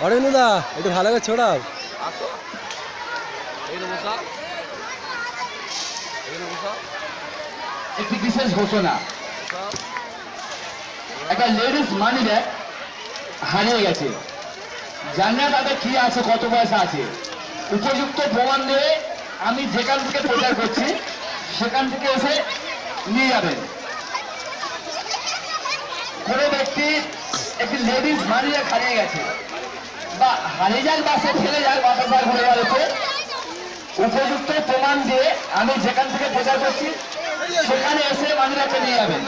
অরবিন্দদা একটু ভালো করে ছোড়াও। একটি বিশেষ ঘোষণা, একটা লেডিস মানি ব্যাগ হারিয়ে গেছে। জানি না তাদের কি আছে, কত পয়সা আছে। উপযুক্ত প্রমাণ দিয়ে আমি যেখান থেকে প্রচার করছি সেখান থেকে এসে নিয়ে যাবেন। কোনো ব্যক্তি একটি লেডিস মানি ব্যাগ হারিয়ে গেছে, বা হারিয়ে যাক বা সে ফেলে যাক বাতাসা ঘুরে বেড়াতে, উপযুক্ত প্রমাণ দিয়ে আমি যেখান থেকে প্রচার করছি সেখানে এসে মানি ব্যাগটা নিয়ে যাবেন।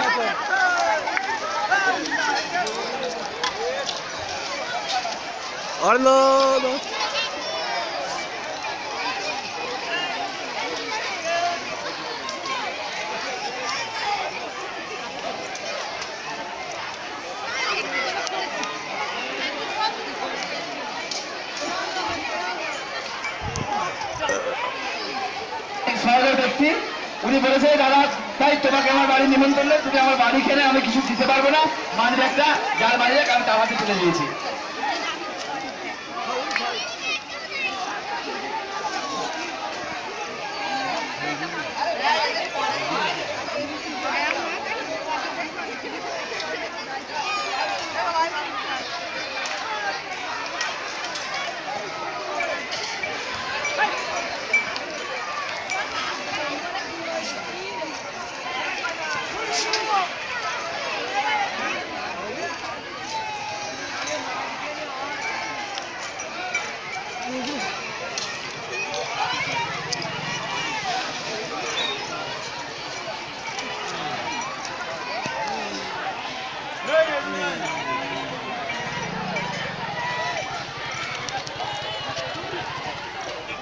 সরকার ব্যক্তি উনি বলেছে, দাদা তাই তোমাকে আমার বাড়ি নিমন্ত্রণ করলে তুমি আমার বাড়ি খেলে আমি কিছু দিতে পারবো না, মানি ব্যাগটা যার মানি ব্যাগ আমি তার হাতে তুলে দিয়েছি।